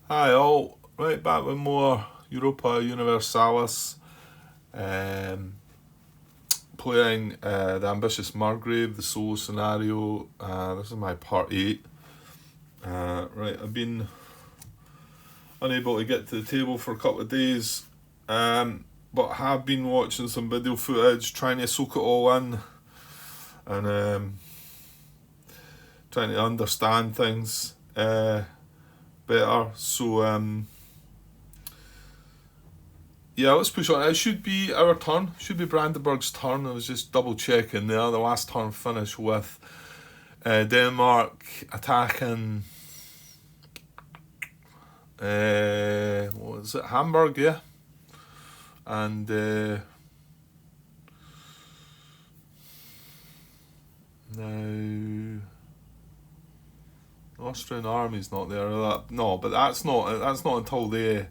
Hi all, right back with more Europa Universalis, um, playing the ambitious Margrave, the solo scenario. This is my part 8. Right, I've been unable to get to the table for a couple of days, but have been watching some video footage, trying to soak it all in, and trying to understand things better. Yeah, let's push on. It should be our turn. Should be Brandenburg's turn. I was just double checking there. The last turn finished with Denmark attacking. What was it? Hamburg, yeah. And now the Austrian army's not there. No, but that's not until they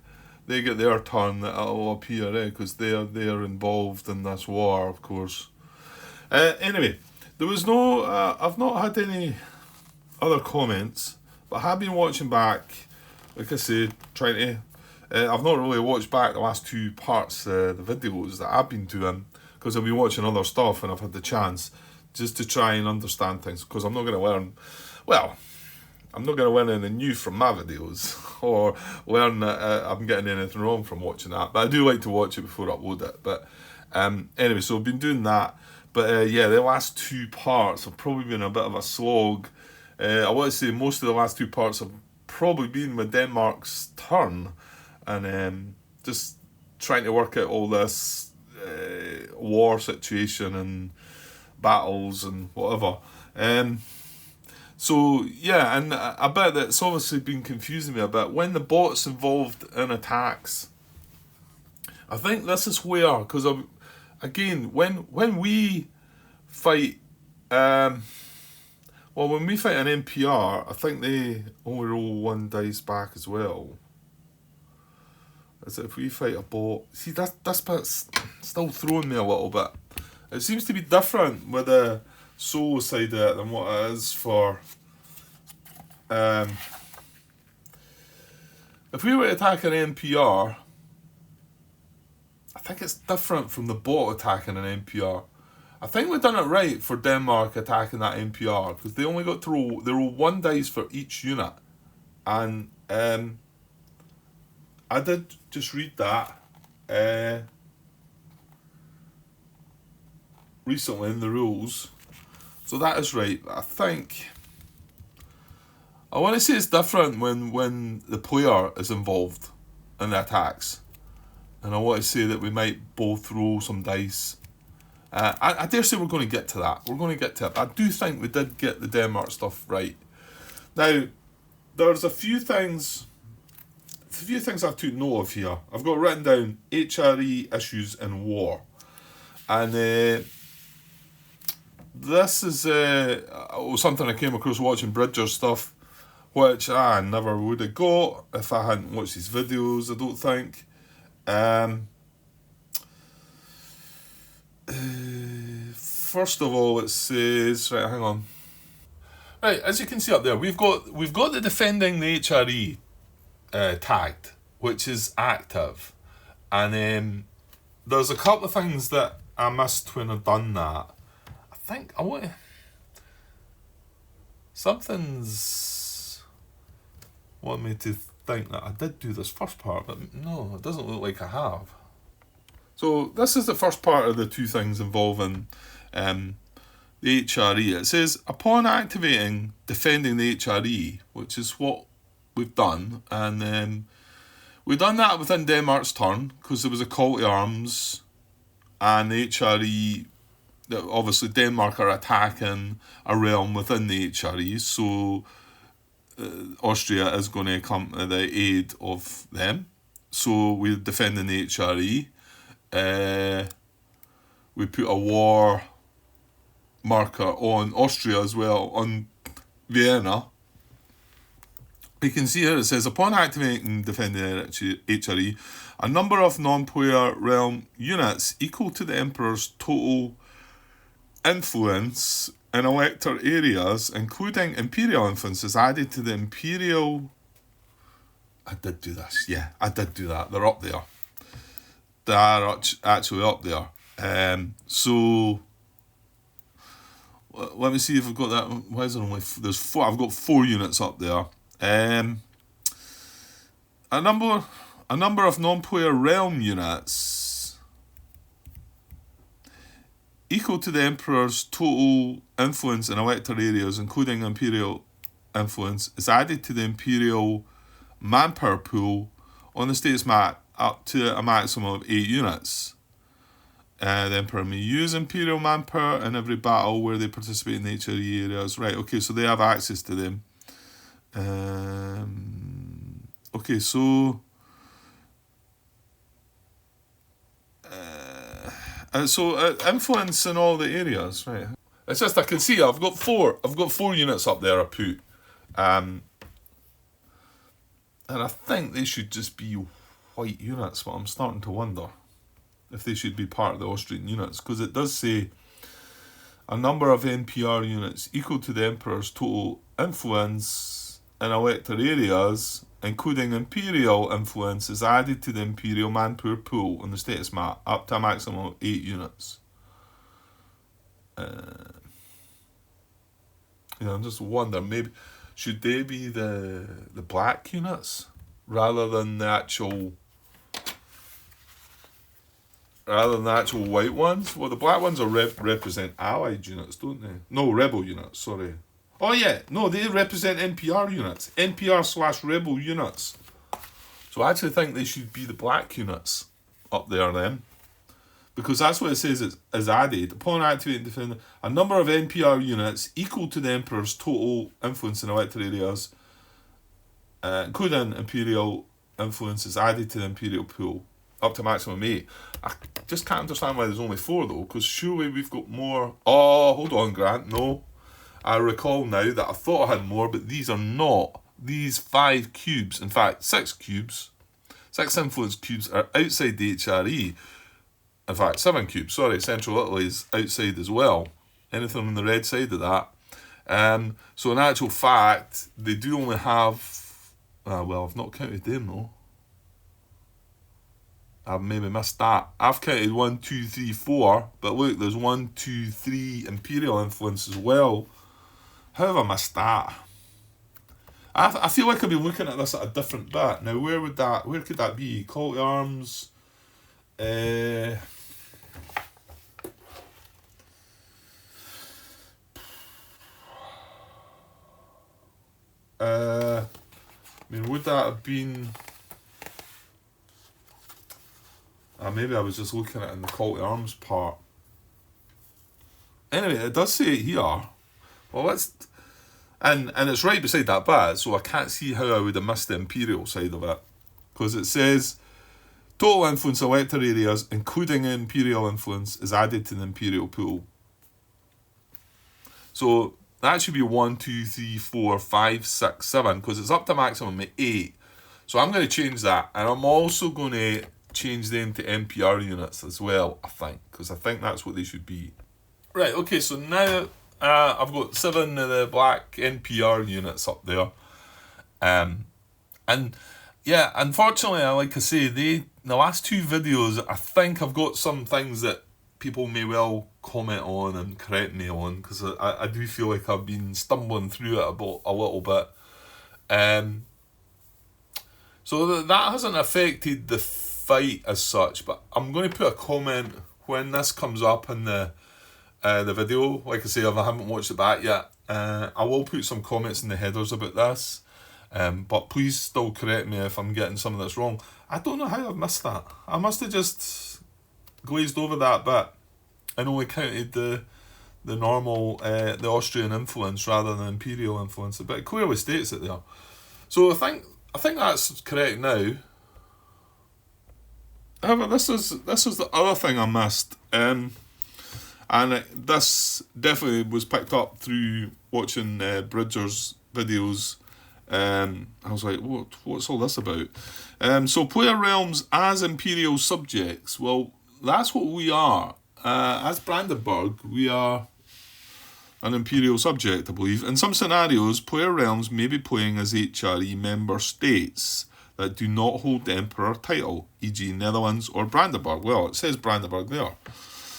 get their turn that it'll appear, because they're involved in this war, of course. Anyway, there was no. I've not had any other comments, but I have been watching back. Like I said, trying to. I've not really watched back the last two parts, the videos that I've been doing, because I've been watching other stuff and I've had the chance just to try and understand things. Because I'm not going to learn. Well, I'm not going to learn anything new from my videos or learn that I'm getting anything wrong from watching that. But I do like to watch it before I upload it. But anyway, so I've been doing that. But yeah, the last two parts have probably been a bit of a slog. I want to say most of the last two parts have probably been with Denmark's turn, and just trying to work out all this war situation and battles and whatever. So yeah, and I bet that's obviously been confusing me a bit. When the bot's involved in attacks, I think this is where, because again, when we fight, when we fight an NPR, I think they only roll one dice back as well. As if we fight a bot, see that's bit's still throwing me a little bit. It seems to be different with the solo side of it than what it is for. Um, if we were to attack an NPR, I think it's different from the bot attacking an NPR. I think we've done it right for Denmark attacking that NPR, because they only got to roll one dice for each unit, and I did just read that recently in the rules, so that is right. I think I want to say it's different when the player is involved in the attacks, and I want to say that we might both roll some dice. I dare say we're going to get to that. We're going to get to it. I do think we did get the Denmark stuff right. Now, there's a few things I've taken note of here. I've got written down HRE issues in war, and this is something I came across watching Bridger's stuff, which I never would have got if I hadn't watched these videos, I don't think. First of all, it says, right, hang on. Right, as you can see up there, we've got the defending the HRE tagged, which is active, and there's a couple of things that I missed when I've done that. I think I want something's want me to think that I did do this first part, but no, it doesn't look like I have. So this is the first part of the two things involving the HRE. It says, upon activating defending the HRE, which is what we've done, and we've done that within Denmark's turn, because there was a call to arms, and the HRE, obviously Denmark are attacking a realm within the HRE, so Austria is going to come to the aid of them. So we're defending the HRE. We put a war marker on Austria as well, on Vienna. You can see here it says, upon activating defending HRE, a number of non-player realm units equal to the Emperor's total influence in elector areas, including Imperial influence, is added to the Imperial I did do this. Yeah, I did do that. They're up there. They are actually up there. So let me see if I've got that. Why is there only there's 4? I've got 4 units up there. A number of non-player realm units equal to the Emperor's total influence in elector areas, including Imperial influence, is added to the Imperial manpower pool on the status map up to a maximum of 8 units. The Emperor may use Imperial manpower in every battle where they participate in the HRE areas. Right, okay, so they have access to them. Okay, so influence in all the areas, right? It's just I can see I've got 4 units up there I put, and I think they should just be white units, but I'm starting to wonder if they should be part of the Austrian units, because it does say a number of NPR units equal to the Emperor's total influence in elector areas, including Imperial influence, is added to the Imperial manpower pool on the status map up to a maximum of 8 units. I'm just wondering, maybe should they be the black units rather than the actual white ones? Well, the black ones are represent allied units, don't they? No, rebel units, sorry. Oh yeah, no, they represent NPR units. NPR/rebel units. So I actually think they should be the black units up there then. Because that's what it says is added. Upon activating defender, a number of NPR units equal to the Emperor's total influence in elector areas, including Imperial influence, is added to the Imperial pool up to maximum 8. I just can't understand why there's only 4 though, because surely we've got more. Oh, hold on, Grant. No, I recall now that I thought I had more, but these are not. These 5 cubes, in fact 6 cubes, 6 influence cubes are outside the HRE. In fact, 7 cubes. Sorry, Central Italy is outside as well. Anything on the red side of that. So in actual fact, they do only have. Well, I've not counted them though. I've maybe missed that. I've counted 1, 2, 3, 4. But look, there's 1, 2, 3 Imperial influence as well. How have I missed that? I feel like I've been looking at this at a different bit. Now, where could that be? Call to arms. I mean, would that have been? Maybe I was just looking at it in the call to arms part. Anyway, it does say it here. Well, and it's right beside that bit, so I can't see how I would have missed the Imperial side of it, because it says total influence elector areas, including Imperial influence, is added to the Imperial pool. So that should be 1, 2, 3, 4, 5, 6, 7, because it's up to maximum at 8. So I'm going to change that, and I'm also going to change them to NPR units as well, I think, because I think that's what they should be. Right, okay, so now I've got 7 of the black NPR units up there. And yeah, unfortunately, like I say, the last 2 videos, I think I've got some things that people may well comment on and correct me on, because I do feel like I've been stumbling through it a little bit. So that hasn't affected the fight as such, but I'm going to put a comment when this comes up in the video. Like I say, if I haven't watched it back yet, I will put some comments in the headers about this. But please still correct me if I'm getting some of this wrong. I don't know how I've missed that. I must have just glazed over that bit and only counted the normal, the Austrian influence rather than Imperial influence. But it clearly states it there. So I think that's correct now. However, this is the other thing I missed. And this definitely was picked up through watching Bridger's videos. I was like, what's all this about? So player realms as Imperial subjects. Well, that's what we are. As Brandenburg, we are an Imperial subject, I believe. In some scenarios, player realms may be playing as HRE member states. that do not hold the emperor title, e.g. Netherlands or Brandenburg. Well, it says Brandenburg there.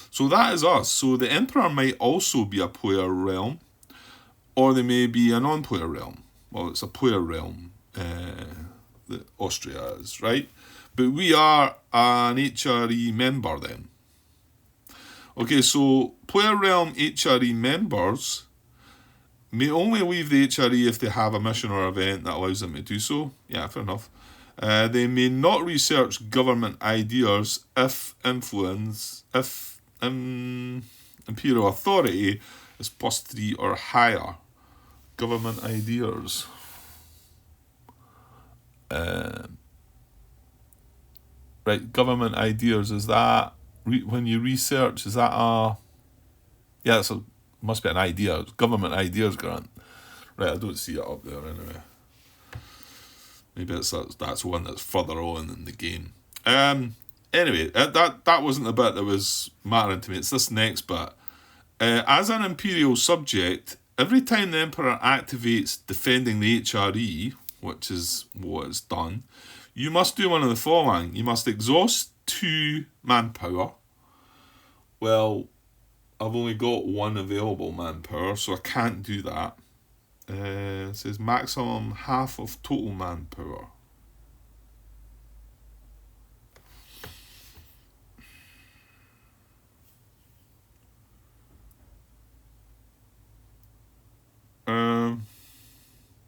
So that is us. So the emperor might also be a player realm, or they may be a non-player realm. Well, it's a player realm, that Austria is, right? But we are an HRE member then. Okay, so player realm HRE members may only leave the HRE if they have a mission or event that allows them to do so. Yeah, fair enough. They may not research government ideas if imperial authority is +3 or higher. Government ideas. Right, government ideas, is that when you research, is that a... Yeah, it's must be an idea. Government ideas grant. Right, I don't see it up there anyway. Maybe that's one that's further on in the game. Anyway, that wasn't the bit that was mattering to me. It's this next bit. As an imperial subject, every time the emperor activates defending the HRE, which is what is done, you must do one of the following. You must exhaust 2 manpower. Well, I've only got 1 available manpower, so I can't do that. It says maximum half of total manpower.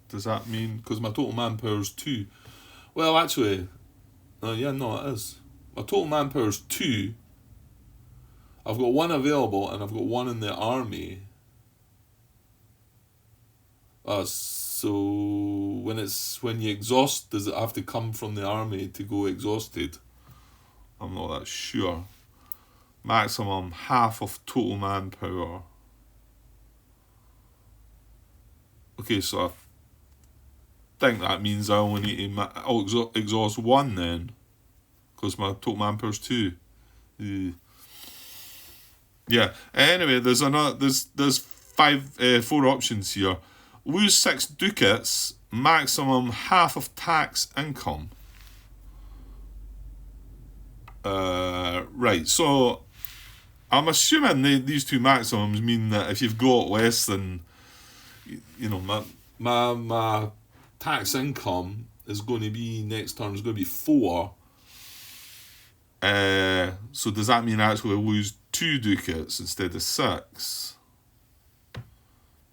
Does that mean... Because my total manpower is 2. Well, actually... yeah, no, it is. My total manpower is 2. I've got 1 available, and I've got 1 in the army. So when you exhaust, does it have to come from the army to go exhausted? I'm not that sure. Maximum half of total manpower. Okay, so I think that means I only need to exhaust 1 then, because my total manpower is 2. Yeah. Anyway, there's 4 options here. Lose 6 ducats, maximum half of tax income. Right, so I'm assuming these 2 maximums mean that if you've got less than, my tax income is going to be, next turn is going to be 4. So does that mean I actually lose 2 ducats instead of 6?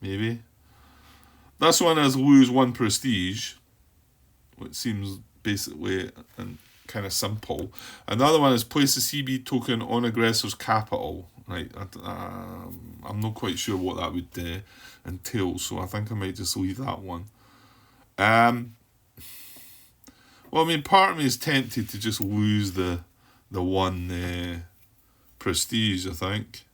Maybe. This one is lose 1 prestige, which seems basically and kind of simple. Another one is place a CB token on aggressor's capital. Right, I'm not quite sure what that would entail, so I think I might just leave that one. Well, I mean, part of me is tempted to just lose the 1 prestige, I think.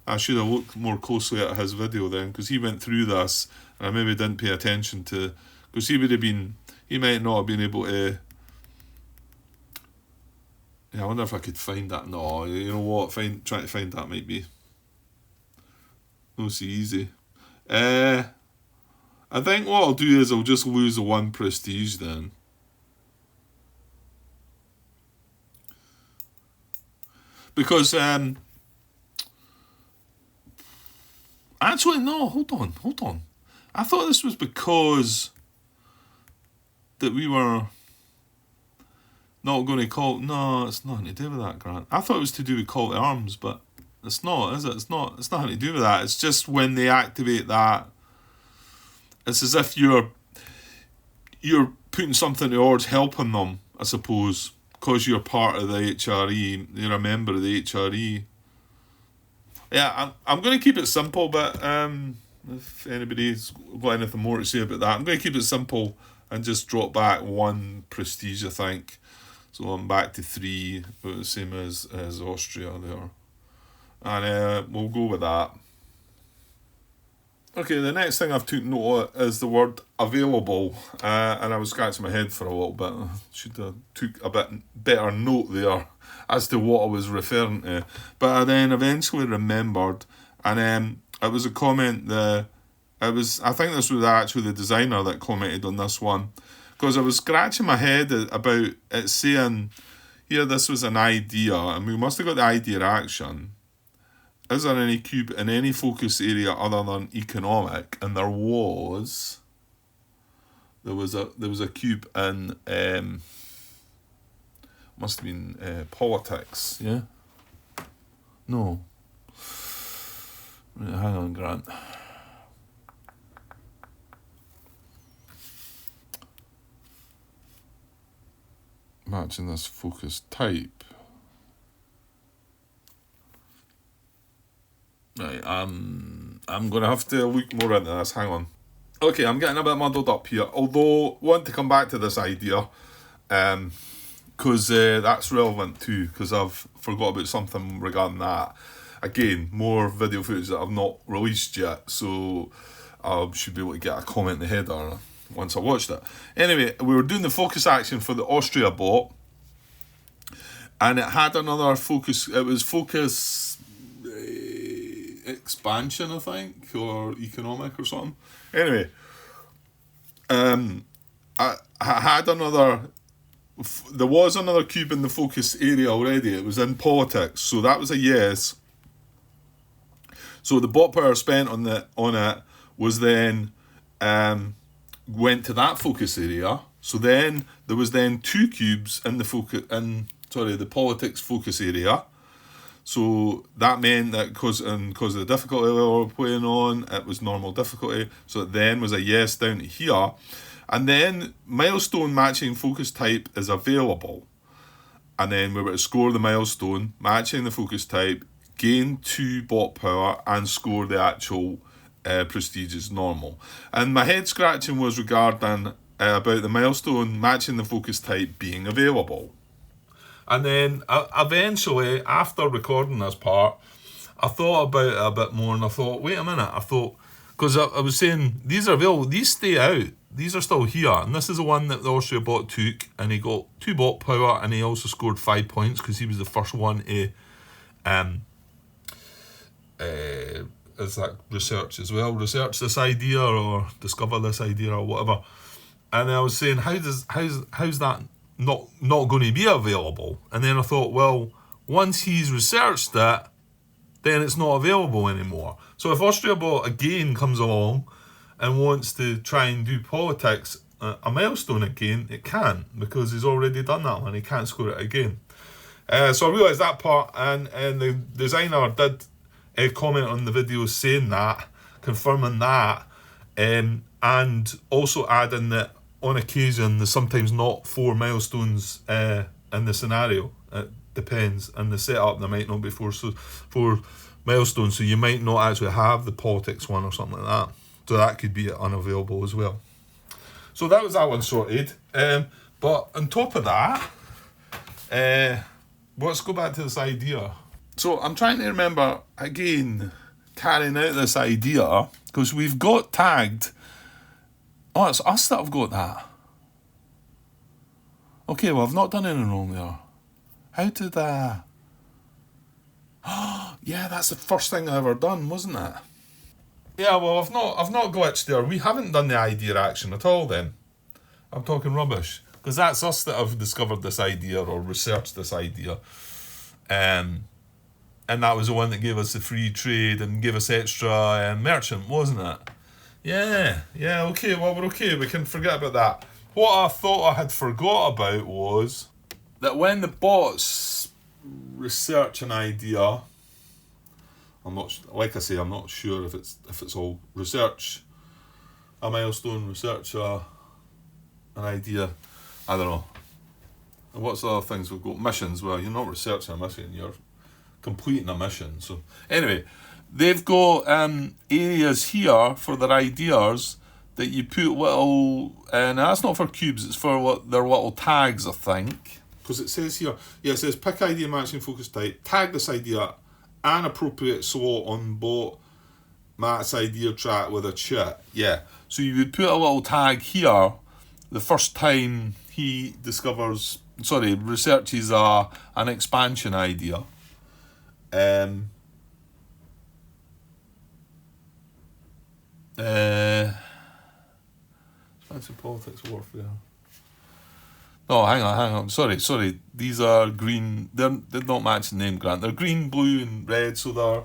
I should have looked more closely at his video then, because he went through this, and I maybe didn't pay attention to... Because he might not have been able to... Yeah, I wonder if I could find that. No, you know what? Trying to find that might be not so easy. I think what I'll do is I'll just lose the 1 prestige then. Because, actually, no, hold on. I thought this was because that we were not going to call... No, it's nothing to do with that, Grant. I thought it was to do with call to arms, but it's not, is it? It's nothing to do with that. It's just when they activate that, it's as if you're putting something towards helping them, I suppose, because you're part of the HRE, you're a member of the HRE. Yeah, I'm going to keep it simple, but if anybody's got anything more to say about that, I'm going to keep it simple and just drop back 1 prestige, I think. So I'm back to 3, but the same as Austria there. And we'll go with that. Okay, the next thing I've took note of is the word available. And I was scratching my head for a little bit. I should have took a bit better note there as to what I was referring to. But I then eventually remembered. And it was a comment, the I think this was actually the designer that commented on this one, because I was scratching my head about it saying, here, this was an idea, and we must have got the idea action. Is there any cube in any focus area other than economic? And there was a cube in must have been politics. Yeah. No. Right, hang on, Grant. Matching this focus type. Right, I'm going to have to look more into this. Hang on. Okay, I'm getting a bit muddled up here. Although, I want to come back to this idea, because that's relevant too, because I've forgot about something regarding that. Again, more video footage that I've not released yet, so I should be able to get a comment in the header once I watched it. Anyway, we were doing the focus action for the Austria bot, and it had another focus. It was focus expansion, I think, or economic or something. Anyway, I had another. There was another cube in the focus area already. It was in politics, so that was a yes. So the bot power spent on it was then went to that focus area. So then there was then 2 cubes in the politics focus area. So that meant that because of the difficulty level we were playing on, it was normal difficulty. So it then was a yes down to here. And then milestone matching focus type is available. And then we were to score the milestone, matching the focus type, gain 2 bot power, and score the actual prestige as normal. And my head scratching was regarding about the milestone matching the focus type being available. And then eventually, after recording this part, I thought about it a bit more, and I thought, wait a minute, because I was saying, these are available, these stay out, these are still here, and this is the one that the Austria bot took, and he got 2 bot power, and he also scored 5 points, because he was the first one to is that research as well, research this idea, or discover this idea, or whatever. And I was saying, how's that not going to be available? And then I thought, well, once he's researched it, then it's not available anymore. So if AustriaBot again comes along and wants to try and do politics, a milestone again, it can, because he's already done that one. He can't score it again. So I realised that part, and the designer did comment on the video saying that, confirming that, and also adding that on occasion there's sometimes not 4 milestones in the scenario. It depends, and the setup there might not be 4 milestones, so you might not actually have the politics one or something like that. So that could be unavailable as well. So that was that one sorted. But on top of that, let's go back to this idea. So I'm trying to remember again carrying out this idea, because we've got tagged. Oh, it's us that have got that. Okay, well, I've not done anything wrong there. How did I... yeah, that's the first thing I ever done, wasn't it? Yeah, well, I've not glitched there. We haven't done the idea action at all then. I'm talking rubbish. Because that's us that have discovered this idea or researched this idea. And that was the one that gave us the free trade and gave us extra merchant, wasn't it? Yeah, okay, well, we're okay. We can forget about that. What I thought I had forgot about was that when the bots research an idea, I'm not sure if it's all research a milestone, research an idea. I don't know. And what's the other things we've got? Missions. Well, you're not researching a mission, you're completing a mission. So anyway, they've got areas here for their ideas that you put little, and that's not for cubes, it's for their little tags, I think. Because it says here, it says pick idea matching focus type, tag this idea, an appropriate slot on bot Matt's idea track with a chat. Yeah, so you would put a little tag here the first time he researches an expansion idea. Fancy politics warfare. Oh, hang on. Sorry. These are green. They're not matching name, Grant. They're green, blue, and red. So they're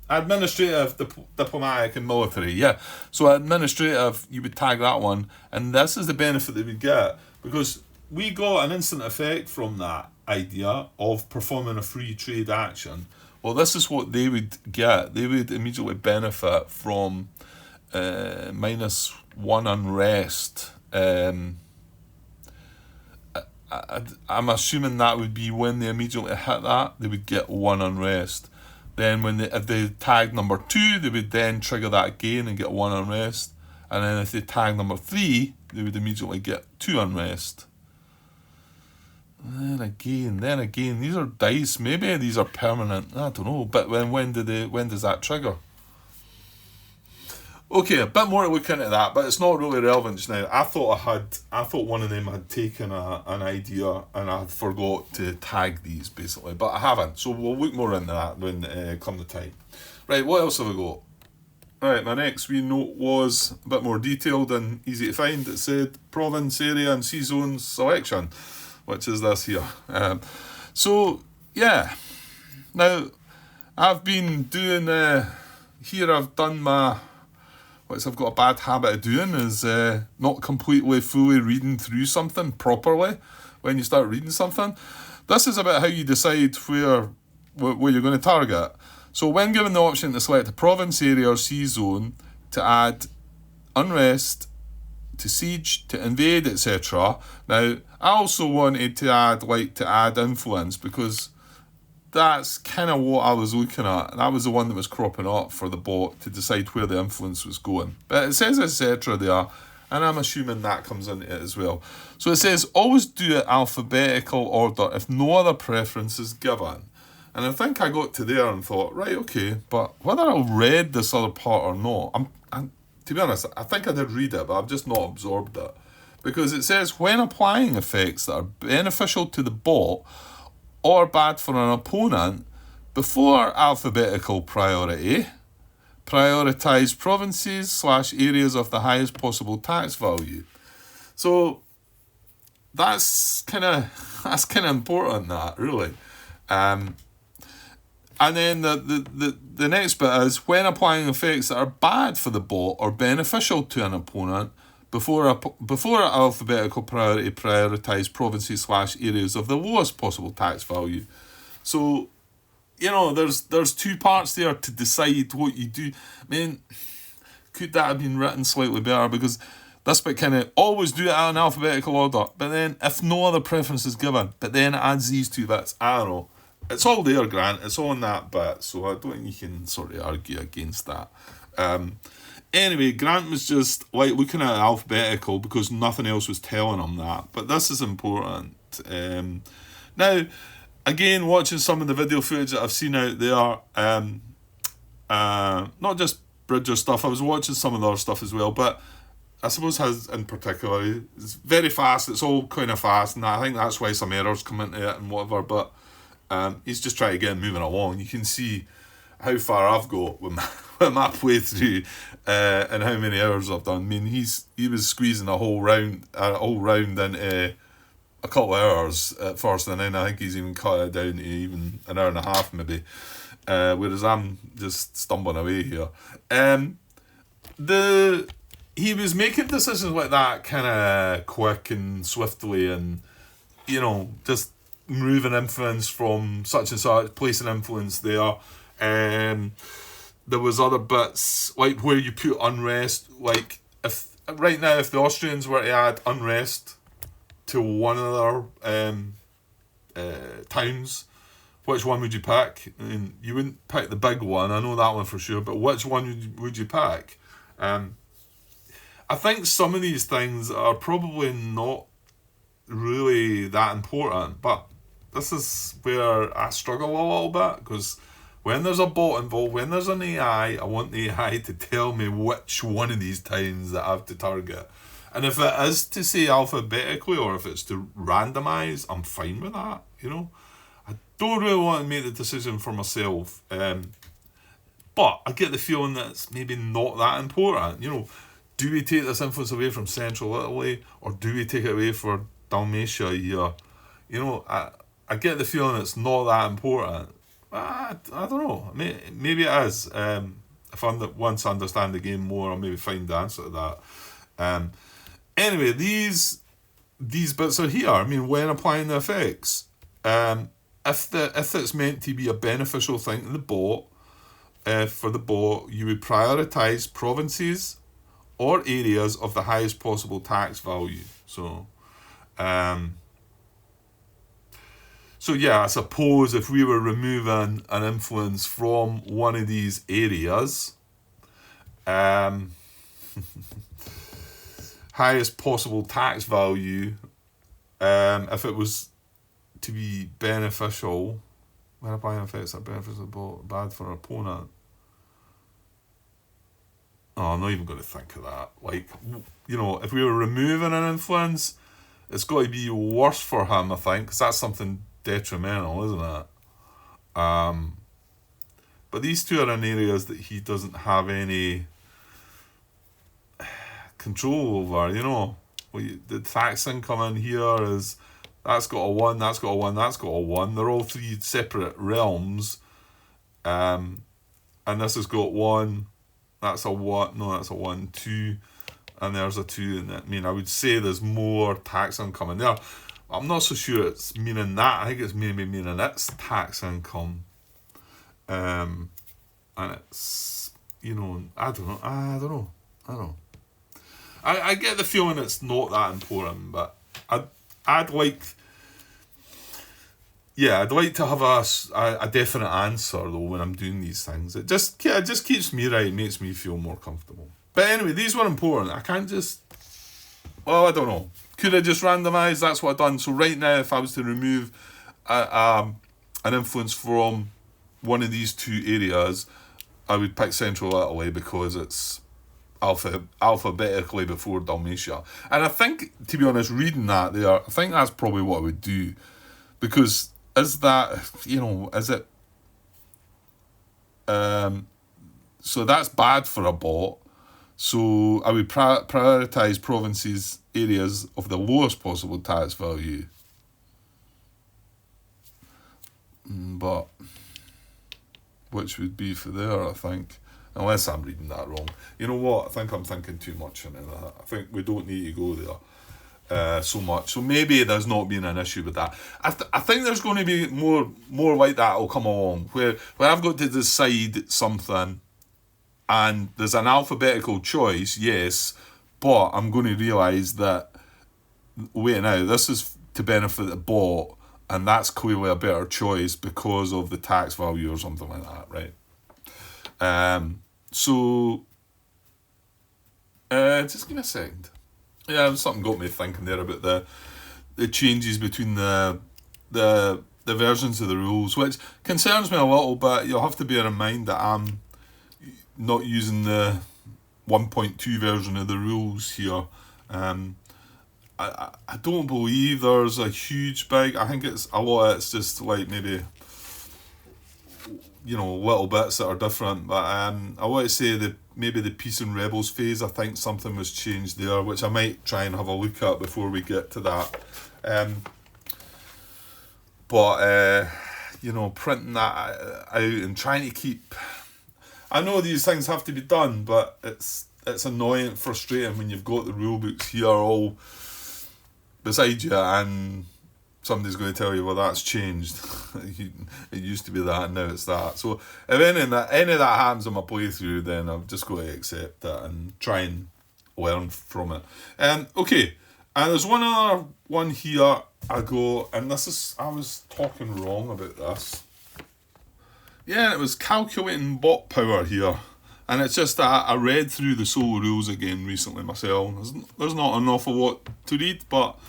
administrative, diplomatic, and military. Yeah. So administrative, you would tag that one, and this is the benefit that we get because we got an instant effect from that idea of performing a free trade action. Well, this is what they would get. They would immediately benefit from -1 unrest. I'm assuming that would be when they immediately hit that, they would get 1 unrest. Then if they tag number 2, they would then trigger that again and get 1 unrest. And then if they tag number 3, they would immediately get 2 unrest. Then again, these are dice. Maybe these are permanent. I don't know. But when does that trigger? Okay, a bit more to look into that, but it's not really relevant just now. I thought one of them had taken an idea and I had forgot to tag these basically, but I haven't. So we'll look more into that when come the time. Right, what else have I got? Right, my next wee note was a bit more detailed and easy to find. It said province, area, and sea zone selection, which is this here. So yeah, now I've been doing here. I've done my. What I've got a bad habit of doing is not completely fully reading through something properly when you start reading something. This is about how you decide where you're going to target. So when given the option to select a province, area or sea zone to add unrest, to siege, to invade, etc. Now, I also wanted to add influence because that's kind of what I was looking at. That was the one that was cropping up for the bot to decide where the influence was going. But it says etc. there, and I'm assuming that comes into it as well. So it says, always do it alphabetical order if no other preference is given. And I think I got to there and thought, right, okay, but whether I read this other part or not, I'm to be honest, I think I did read it, but I've just not absorbed it. Because it says, when applying effects that are beneficial to the bot, or bad for an opponent, before alphabetical priority, prioritise provinces/areas of the highest possible tax value. So that's kind of important, that really. And then the next bit is when applying effects that are bad for the bot or beneficial to an opponent. Before alphabetical priority, prioritise provinces/areas of the lowest possible tax value. So, there's 2 parts there to decide what you do. I mean, could that have been written slightly better? Because this bit kind of always do it in alphabetical order, but then if no other preference is given, but then it adds these 2 bits. I don't know. It's all there, Grant. It's all in that bit, so I don't think you can sort of argue against that. Anyway, Grant was just looking at alphabetical because nothing else was telling him that. But this is important. Now, again, watching some of the video footage that I've seen out there, not just Bridger stuff, I was watching some of the other stuff as well, but I suppose his in particular, it's very fast, it's all kind of fast, and I think that's why some errors come into it and whatever, but he's just trying to get him moving along. You can see how far I've got with my playthrough and how many hours I've done. I mean, he was squeezing a whole round into a couple of hours at first, and then I think he's even cut it down to even an hour and a half maybe. Whereas I'm just stumbling away here. He was making decisions like that kind of quick and swiftly, and just moving influence from such and such, placing influence there. There was other bits like where you put unrest, like if the Austrians were to add unrest to one of their towns, which one would you pick? I mean, you wouldn't pick the big one, I know that one for sure, but which one would you pick? I think some of these things are probably not really that important, but this is where I struggle a little bit, because when there's a bot involved, when there's an AI, I want the AI to tell me which one of these towns that I have to target. And if it is to say alphabetically or if it's to randomise, I'm fine with that, I don't really want to make the decision for myself. But But I get the feeling that it's maybe not that important. Do we take this influence away from Central Italy, or do we take it away for Dalmatia here? I get the feeling it's not that important. I don't know. Maybe it is. If I once I understand the game more, I'll maybe find the answer to that. Anyway, these bits are here. I mean, when applying the effects, if it's meant to be a beneficial thing to the bot, for the bot, you would prioritise provinces or areas of the highest possible tax value. So yeah, I suppose if we were removing an influence from one of these areas, highest possible tax value, if it was to be beneficial, when applying effects that beneficial but bad for an opponent. Oh, I'm not even going to think of that. If we were removing an influence, it's got to be worse for him, I think, because that's something detrimental, isn't it? But these two are in areas that he doesn't have any control over, the tax income in here is, that's got a 1, that's got a 1, that's got a 1. They're all 3 separate realms. And this has got 1, that's a 1, no, that's a 1, 2, and there's a 2. And I would say there's more tax income in there. I'm not so sure it's meaning that. I think it's maybe meaning it's tax income. And it's, I don't know. I get the feeling it's not that important, but I'd like to have a definite answer though when I'm doing these things. It just keeps me right, makes me feel more comfortable. But anyway, these were important. I can't just, I don't know. Could I just randomise? That's what I've done. So right now, if I was to remove an influence from one of these two areas, I would pick Central Italy because it's alphabetically before Dalmatia. And I think, to be honest, reading that there, I think that's probably what I would do. Because is it... so that's bad for a bot. So I would prioritise provinces, areas of the lowest possible tax value. But which would be for there, I think. Unless I'm reading that wrong. You know what? I think I'm thinking too much into that. I think we don't need to go there so much. So maybe there's not been an issue with that. I think there's going to be more like that will come along, where I've got to decide something and there's an alphabetical choice, yes, but I'm going to realise that, wait now, this is to benefit the bot, and that's clearly a better choice because of the tax value or something like that, right? Just give me a second. Yeah, something got me thinking there about the changes between the versions of the rules, which concerns me a little bit. You'll have to bear in mind that I'm not using the 1.2 version of the rules here. I don't believe there's a huge big. I think it's a lot. It's just like maybe, little bits that are different. But I want to say that maybe the Peace and Rebels phase, I think something was changed there, which I might try and have a look at before we get to that. But printing that out and trying to keep. I know these things have to be done, but it's annoying, frustrating when you've got the rule books here all beside you and somebody's going to tell you, well, that's changed. It used to be that and now it's that. So if any of that happens in my playthrough, then I've just got to accept it and try and learn from it. Okay, and there's one other one here I was talking wrong about this. Yeah, it was calculating bot power here. And it's just that I read through the solo rules again recently myself. There's not an awful lot to read, but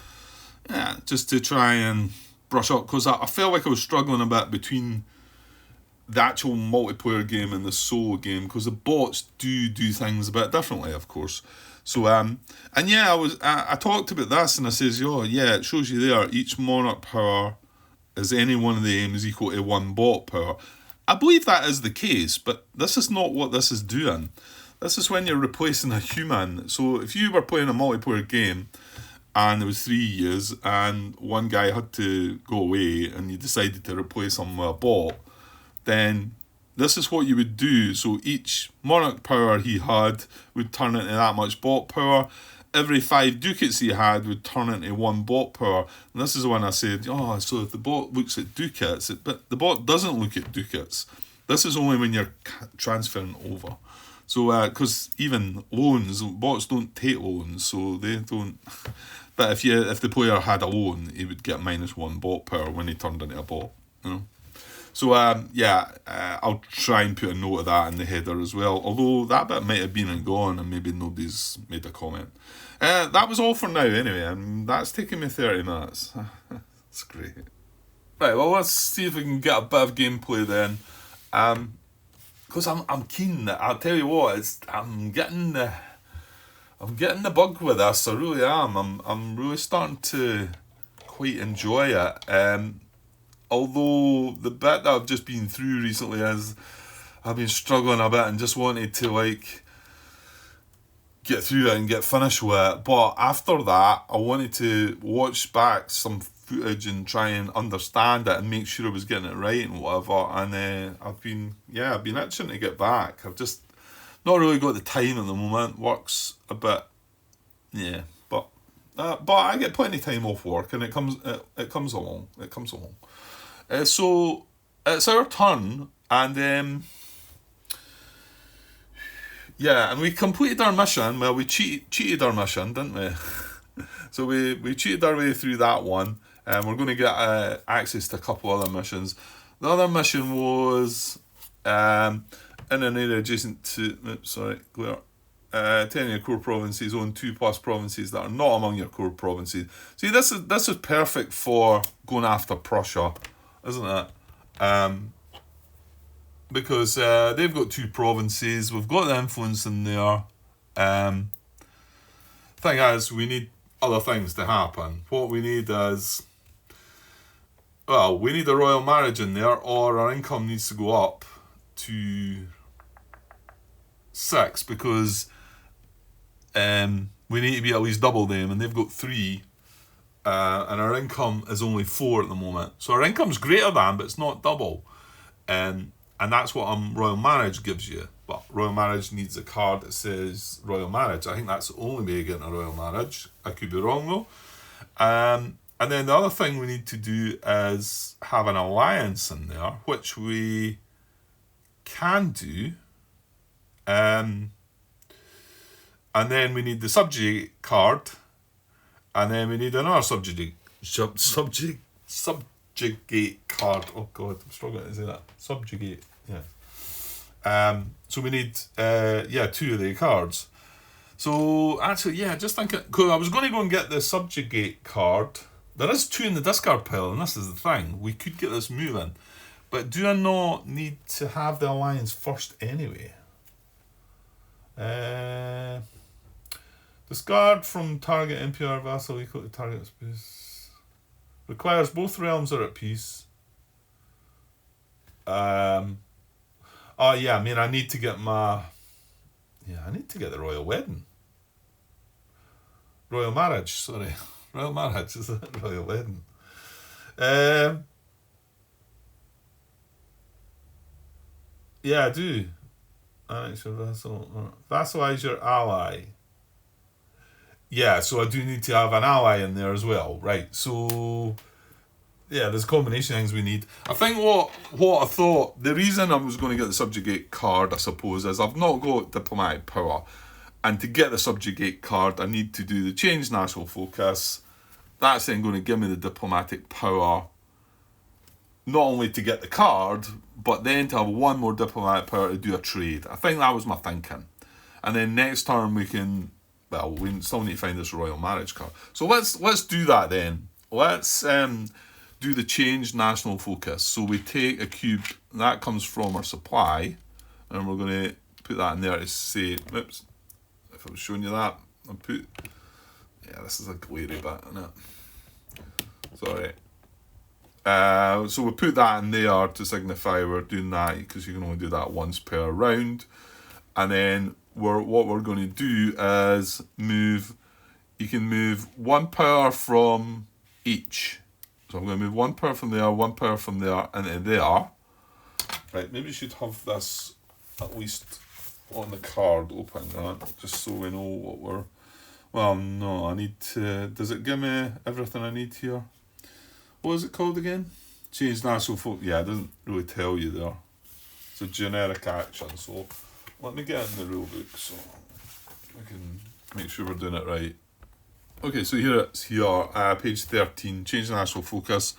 yeah, just to try and brush up, because I felt like I was struggling a bit between the actual multiplayer game and the solo game, because the bots do things a bit differently, of course. So and yeah, I talked about this and I says, it shows you there each monarch power is any one of the aims equal to one bot power. I believe that is the case, but this is not what this is doing. This is when you're replacing a human. So if you were playing a multiplayer game and there was 3 years and one guy had to go away and you decided to replace him with a bot, then this is what you would do. So each monarch power he had would turn into that much bot power. Every 5 ducats he had would turn into 1 bot power. And this is when I said, oh, so if the bot looks at ducats, but the bot doesn't look at ducats. This is only when you're transferring over. So, because even loans, bots don't take loans, so they don't. But if the player had a loan, he would get -1 bot power when he turned into a bot. You know. So I'll try and put a note of that in the header as well. Although that bit might have been and gone, and maybe nobody's made a comment. That was all for now, anyway, and that's taken me 30 minutes. That's great. Right, well, let's see if we can get a bit of gameplay then. Because I'm keen. I'll tell you what, I'm getting the bug with this. I really am. I'm really starting to quite enjoy it. Although the bit that I've just been through recently is I've been struggling a bit and just wanted to get through it and get finished with it. But after that, I wanted to watch back some footage and try and understand it and make sure I was getting it right and whatever. And I've been itching to get back. I've just not really got the time at the moment. Work's a bit, yeah. But I get plenty of time off work, and it comes along. So it's our turn, and and we completed our mission. Well, we cheated our mission, didn't we? So we cheated our way through that one, and we're going to get access to a couple other missions. The other mission was in an area adjacent to 10 of your core provinces own 2+ provinces that are not among your core provinces. See, this is perfect for going after Prussia, isn't it? Because they've got 2 provinces. We've got the influence in there. Thing is, we need other things to happen. What we need is, well, we need a royal marriage in there, or our income needs to go up to 6, because we need to be at least double them, and they've got 3. And our income is only 4 at the moment. So our income's greater than, but it's not double. And that's what royal marriage gives you. But royal marriage needs a card that says royal marriage. I think that's the only way of getting a royal marriage. I could be wrong though. And then the other thing we need to do is have an alliance in there, which we can do. And then we need the subjugate card. And then we need another subjugate card. Oh God, I'm struggling to say that. Subjugate, yeah. So we need 2 of the cards. So actually, yeah, just thinking, cool, I was going to go and get the subjugate card. There is 2 in the discard pile, and this is the thing. We could get this moving, but do I not need to have the alliance first anyway? Discard from target NPR vassal equal to target space. Requires both realms are at peace. I need to get I need to get the royal wedding. Royal marriage, sorry. Royal marriage, is it? Royal wedding. I do. Annex your vassal. Vassalize your ally. Yeah, so I do need to have an ally in there as well, right? So, yeah, there's a combination of things we need. I think what I thought, the reason I was going to get the subjugate card, I suppose, is I've not got diplomatic power. And to get the subjugate card, I need to do the change national focus. That's then going to give me the diplomatic power, not only to get the card, but then to have 1 more diplomatic power to do a trade. I think that was my thinking. And then next turn we can... Well, we still need to find this royal marriage card. So let's do that then. Let's do the change national focus. So we take a cube, that comes from our supply, and we're going to put that in there to say, oops, if I was showing you that, I'll put, yeah, this is a glary bit, isn't it? Sorry. So we put that in there to signify we're doing that because you can only do that once per round. And then what we're going to do is move. You can move 1 power from each. So I'm going to move 1 power from there, 1 power from there, into there. Right, maybe you should have this at least on the card open, right? Just so we know what we're... Well, no, I need to... Does it give me everything I need here? What is it called again? Change national focus. Yeah, it doesn't really tell you there. It's a generic action, so let me get in the rule book so I can make sure we're doing it right. Okay, so here it's here, page 13, change national focus.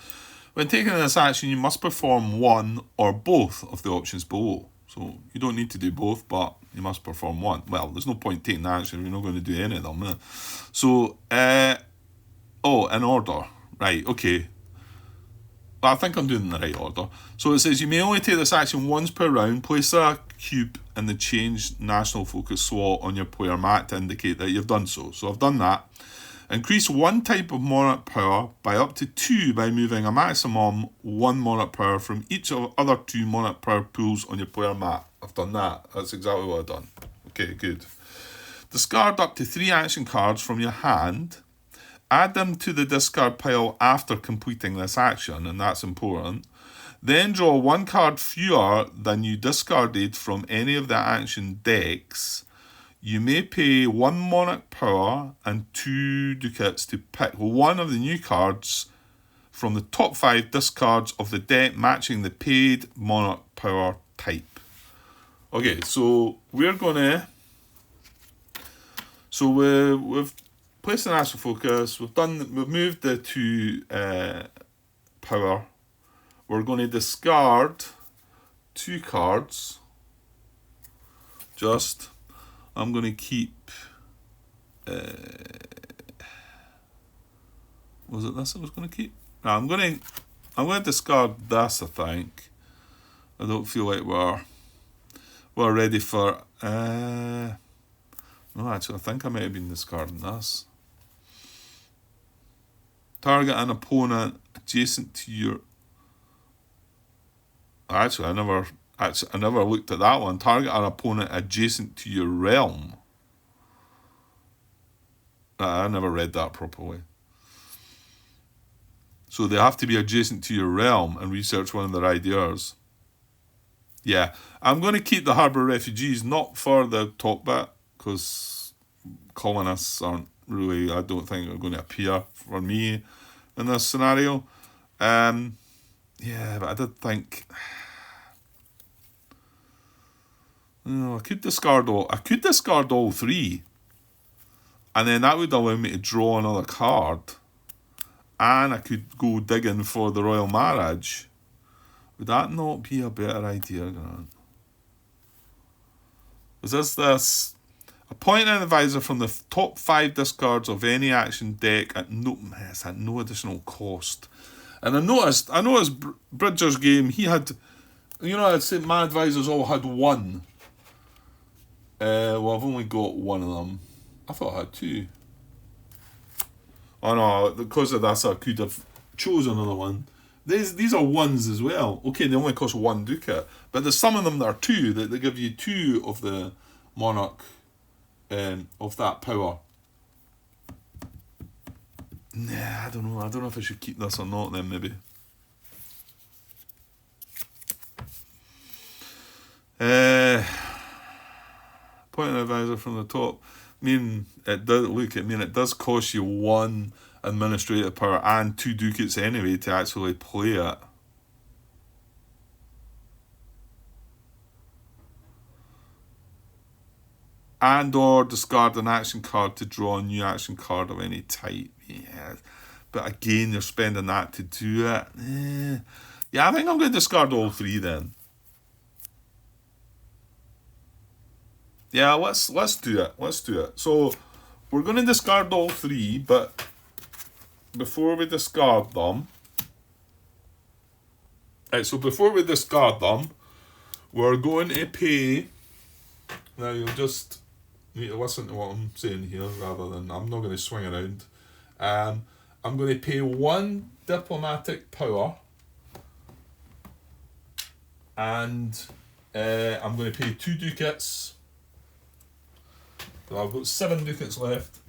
When taking this action, you must perform one or both of the options below. So you don't need to do both, but you must perform one. Well, there's no point taking action if you're not going to do any of them. So, in order. Right, okay. Well, I think I'm doing the right order. So it says you may only take this action once per round. Place a cube in the change national focus slot on your player mat to indicate that you've done so. So I've done that. Increase one type of monarch power by up to 2 by moving a maximum 1 monarch power from each of the other 2 monarch power pools on your player mat. I've done that. That's exactly what I've done. Okay, good. Discard up to 3 action cards from your hand. Add them to the discard pile after completing this action, and that's important. Then draw 1 card fewer than you discarded from any of the action decks. You may pay 1 monarch power and 2 ducats to pick one of the new cards from the top 5 discards of the deck matching the paid monarch power type. Okay, so we're gonna... So we've placed an astral focus, we've moved the 2 power. We're going to discard 2 cards. I'm going to keep... was it this I was going to keep? No, I'm going to discard this, I think. I don't feel like we're ready for... no, actually, I think I might have been discarding this. Target an opponent adjacent to your... Actually, I never looked at that one. Target an opponent adjacent to your realm. I never read that properly. So they have to be adjacent to your realm and research one of their ideas. Yeah, I'm going to keep the harbour refugees, not for the top bit, because colonists aren't really, I don't think, are going to appear for me in this scenario. Yeah, but I did think... I could discard all 3. And then that would allow me to draw another card. And I could go digging for the Royal Marriage. Would that not be a better idea, Grant? Is this... Appoint an advisor from the top 5 discards of any action deck at no additional cost. And I noticed Bridger's game, he had... I'd say my advisors all had 1. Well, I've only got 1 of them. I thought I had 2. Oh no, because of this I could have chosen another one. These are 1s as well. Okay, they only cost 1 ducat. But there's some of them that are 2, that they give you 2 of the monarch of that power. Nah, I don't know. I don't know if I should keep this or not then, maybe. Point an advisor from the top. It does cost you 1 administrative power and 2 ducats anyway to actually play it. And or discard an action card to draw a new action card of any type. Yeah, but again, you're spending that to do it. Yeah, I think I'm going to discard all 3 then. Yeah, let's do it. Let's do it. So we're going to discard all 3, but before we discard them, we're going to pay. Now you'll just need to listen to what I'm saying here, rather than I'm not going to swing around. I'm going to pay 1 diplomatic power and I'm going to pay 2 ducats. So I've got 7 ducats left,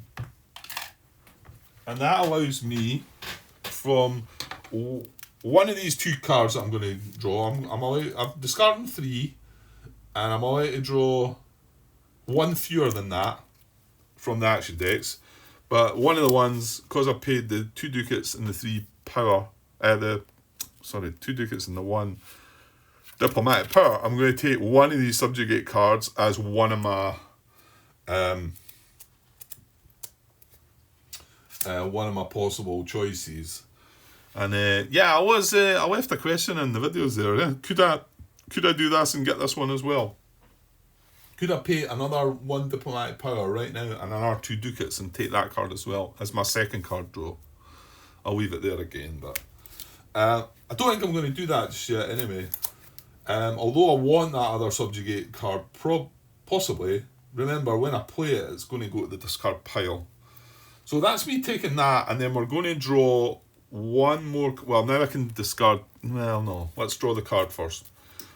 and that allows me from one of these 2 cards that I'm going to draw. I'm discarding 3, and I'm allowed to draw 1 fewer than that from the action decks. But one of the ones, because I paid the 2 ducats and the 3 power, 2 ducats and the 1 diplomatic power, I'm going to take one of these subjugate cards as one of my possible choices. And I left a question in the videos there. Could I do this and get this one as well? Could I pay another 1 diplomatic power right now and another 2 ducats and take that card as well as my second card draw? I'll leave it there again, but I don't think I'm going to do that just yet anyway. Although I want that other subjugate card, possibly. Remember, when I play it, it's going to go to the discard pile. So that's me taking that, and then we're going to draw one more. Well, now I can discard. Well, no. Let's draw the card first.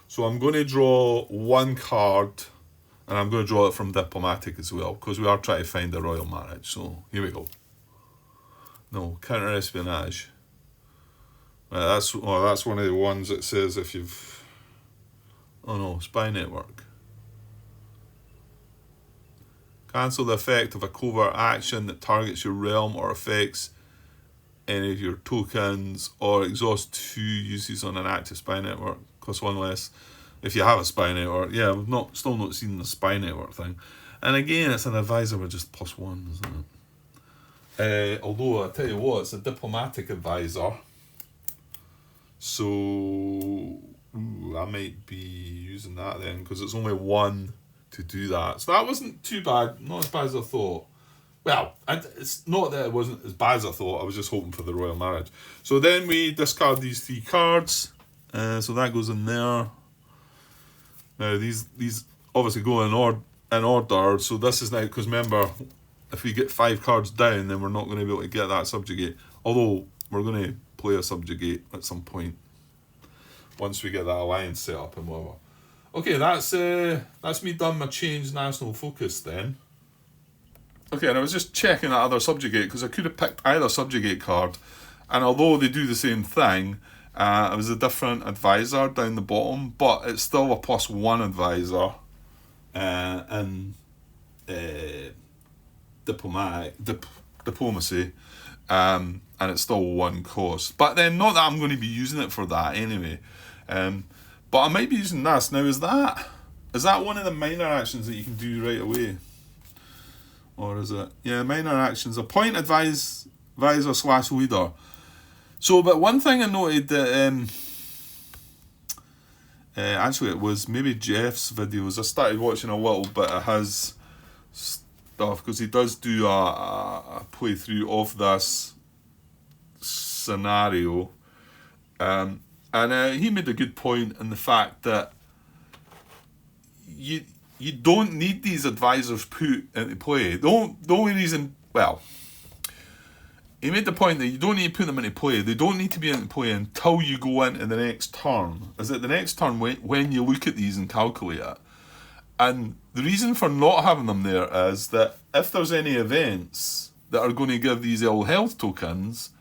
So I'm going to draw 1 card, and I'm going to draw it from diplomatic as well, because we are trying to find a royal marriage. So here we go. No, counter-espionage. That's one of the ones that says if you've... Oh no, spy network. Cancel the effect of a covert action that targets your realm or affects any of your tokens, or exhaust 2 uses on an active spy network. Cost 1 less if you have a spy network. Yeah, I've still not seen the spy network thing. And again, it's an advisor with just +1, isn't it? Although, I tell you what, it's a diplomatic advisor. So, I might be using that then, because it's only 1 to do that. So that wasn't too bad, not as bad as I thought. Well, it's not that it wasn't as bad as I thought, I was just hoping for the royal marriage. So then we discard these 3 cards, so that goes in there. Now these obviously go in order, so this is now, because remember, if we get 5 cards down, then we're not going to be able to get that subjugate. Although, we're going to play a subjugate at some point, once we get that alliance set up and whatever. Okay, that's me done my change national focus then. Okay, and I was just checking that other subjugate, because I could have picked either subjugate card, and although they do the same thing, it was a different advisor down the bottom, but it's still a +1 advisor, and diplomacy, and it's still 1 cost. But then, not that I'm going to be using it for that anyway. But I might be using this. Now, is that one of the minor actions that you can do right away? Or is it? Yeah, minor actions. Appoint advisor / leader. So, but one thing I noted that, actually it was maybe Jeff's videos. I started watching a little bit of his stuff, because he does do a playthrough of this scenario. And he made a good point in the fact that you don't need these advisors put into play. The only reason, well, he made the point that you don't need to put them into play. They don't need to be into play until you go into the next turn. Is it the next turn when you look at these and calculate it? And the reason for not having them there is that if there's any events that are going to give these ill health tokens,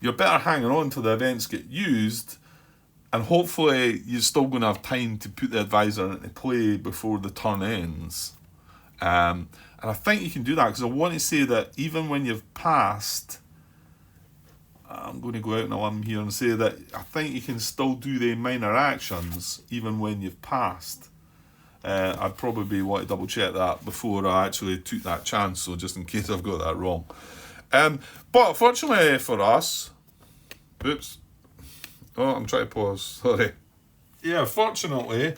you're better hanging on till the events get used, and hopefully you're still going to have time to put the advisor into play before the turn ends. And I think you can do that, because I want to say that even when you've passed, I'm going to go out on a limb here and say that I think you can still do the minor actions even when you've passed. I'd probably want to double check that before I actually took that chance, so just in case I've got that wrong. But fortunately for us, oops, oh, I'm trying to pause, sorry. Yeah, fortunately,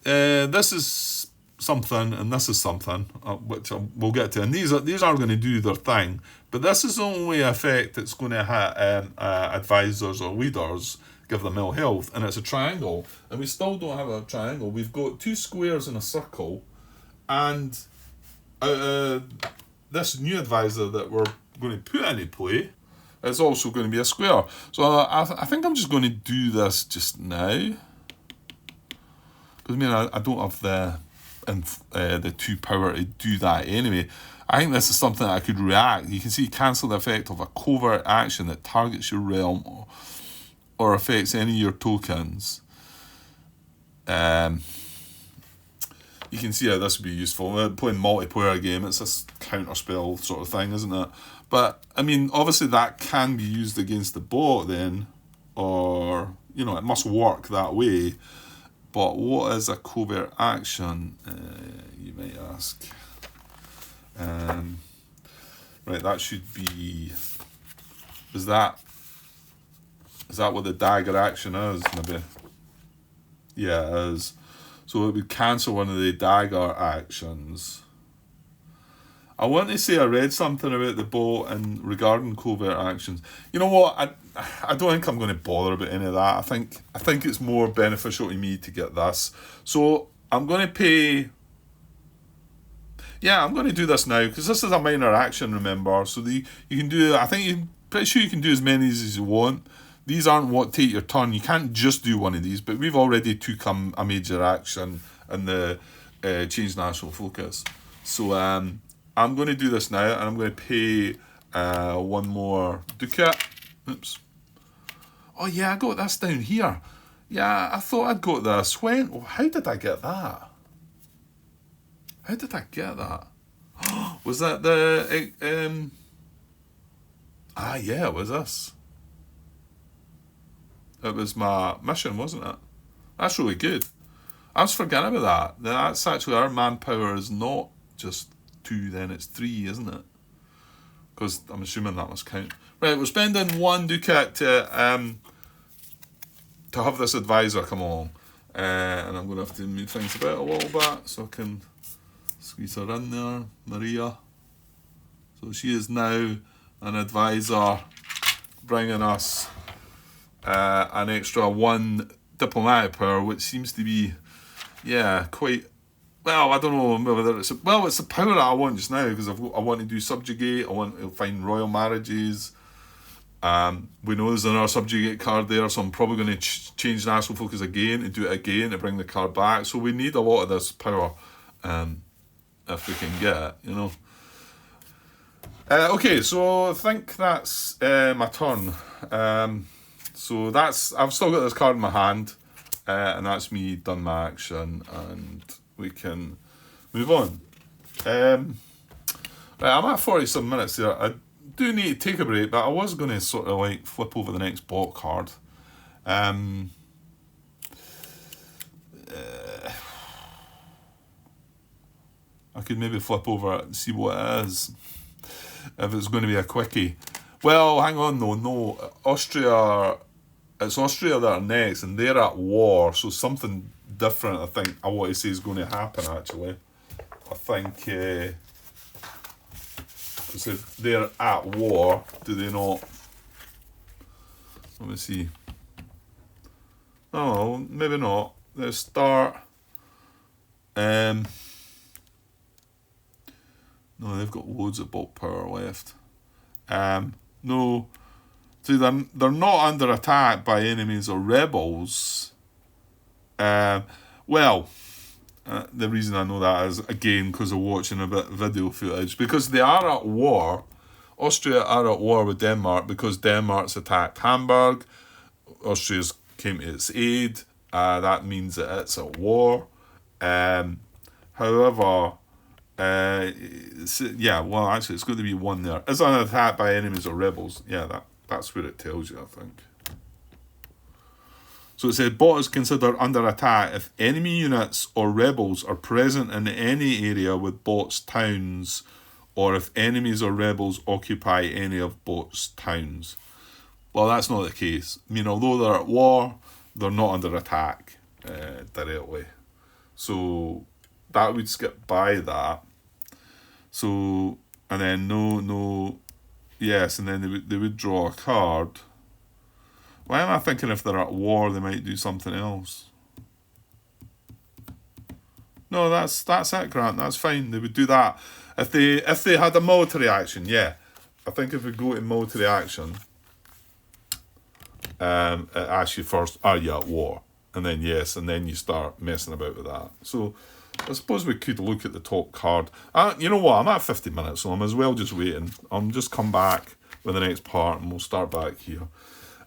this is something and this is something, which we'll get to, and these are going to do their thing, but this is the only effect that's going to have advisors or leaders, give them ill health, and it's a triangle, and we still don't have a triangle. We've got 2 squares and a circle, and this new advisor that we're going to put into play is also going to be a square. So I think I'm just going to do this just now. Because I mean, I don't have the 2 power to do that anyway. I think this is something that I could react. You can see cancel the effect of a covert action that targets your realm or affects any of your tokens. You can see how this would be useful. Playing multiplayer game, it's a counter spell sort of thing, isn't it? But I mean, obviously that can be used against the bot then, or you know, it must work that way. But what is a covert action? You might ask. Right, that should be. Is that what the dagger action is? Maybe. Yeah, it is. So it would cancel one of the dagger actions. I want to say I read something about the bot and regarding covert actions. You know what? I don't think I'm going to bother about any of that. I think it's more beneficial to me to get this. So I'm going to pay. Yeah, I'm going to do this now because this is a minor action. Remember, so you can do. I think you're pretty sure you can do as many as you want. These aren't what take your turn. You can't just do one of these, but we've already took a major action in the change national focus. So I'm going to do this now, and I'm going to pay one more ducat. Oops. Oh yeah, I got this down here. Yeah, I thought I'd got this. When? Oh, how did I get that? How did I get that? Was that the... yeah, it was this. It was my mission, wasn't it? That's really good. I was forgetting about that. That's actually, our manpower is not just 2, then it's 3, isn't it? Because I'm assuming that must count. Right, we're spending 1 ducat to have this advisor come along. And I'm going to have to move things about a little bit so I can squeeze her in there. Maria. So she is now an advisor, bringing us an extra 1 diplomatic power, which seems to be, quite, well, I don't know whether it's, it's the power that I want just now, because I want to do subjugate, I want to find royal marriages. We know there's another subjugate card there, so I'm probably going to change national focus again and do it again to bring the card back. So we need a lot of this power, if we can get it, you know. Okay, so I think that's my turn. So I've still got this card in my hand, and that's me done my action, and we can move on. Right, I'm at 40-some minutes there. I do need to take a break, but I was going to sort of like flip over the next bot card. I could maybe flip over it and see what it is, if it's going to be a quickie. Well, hang on, no. Austria, it's Austria that are next, and they're at war, so something different, I think, I want to say is going to happen, actually. I think, because if they're at war, do they not? Let me see. Oh, maybe not. Let's start. No, they've got loads of bulk power left. No. See, they're not under attack by enemies or rebels. The reason I know that is, again, because of watching a bit of video footage. Because they are at war. Austria are at war with Denmark because Denmark's attacked Hamburg. Austria's came to its aid. That means that it's at war. However... actually, it's going to be 1 there. Is an attack by enemies or rebels. Yeah, that's what it tells you, I think. So it said, bot is considered under attack if enemy units or rebels are present in any area with bot's towns, or if enemies or rebels occupy any of bot's towns. Well, that's not the case. I mean, although they're at war, they're not under attack directly. So that would skip by that. So, and then no, yes, and then they would draw a card. Why am I thinking if they're at war, they might do something else? No, that's it, Grant. That's fine. They would do that if they had a military action. Yeah, I think if we go to military action, it asks you first, are you at war? and then yes, and then you start messing about with that. So I suppose we could look at the top card. You know what? I'm at 50 minutes, so I'm as well just waiting. I'll just come back with the next part, and we'll start back here.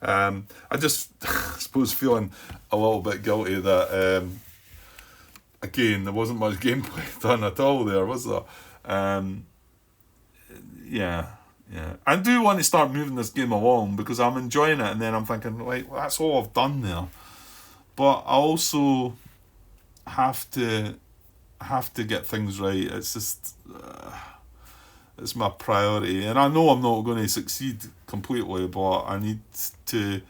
I just I suppose feeling a little bit guilty that again there wasn't much gameplay done at all there, was there? Yeah. I do want to start moving this game along because I'm enjoying it, and then I'm thinking, like, well, that's all I've done there. But I also have to get things right. It's just it's my priority, and I know I'm not going to succeed completely, but I need to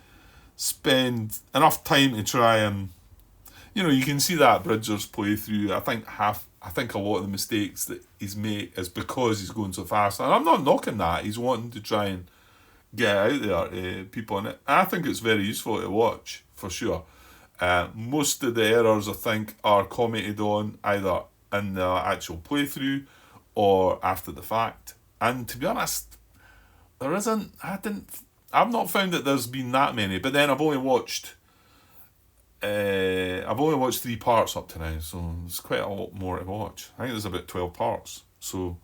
spend enough time to try and, you can see that Bridger's playthrough. I think a lot of the mistakes that he's made is because he's going so fast, and I'm not knocking that. He's wanting to try and get out there to people, and I think it's very useful to watch for sure. Most of the errors I think are commented on either in the actual playthrough or after the fact. And to be honest, I've not found that there's been that many. But then I've only watched 3 parts up to now, so there's quite a lot more to watch. I think there's about 12 parts. So,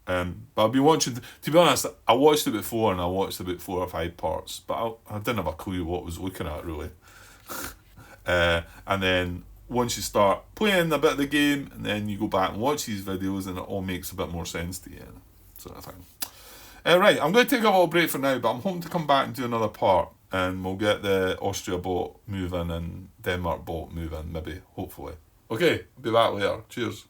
but I've been watching. To be honest, I watched it before, and I watched about 4 or 5 parts, but I didn't have a clue what I was looking at really. And then once you start playing a bit of the game, and then you go back and watch these videos, and it all makes a bit more sense to you, sort of thing. Right, I'm going to take a little break for now, but I'm hoping to come back and do another part, and we'll get the Austria boat moving and Denmark boat moving, maybe, hopefully. Okay, be back later. Cheers.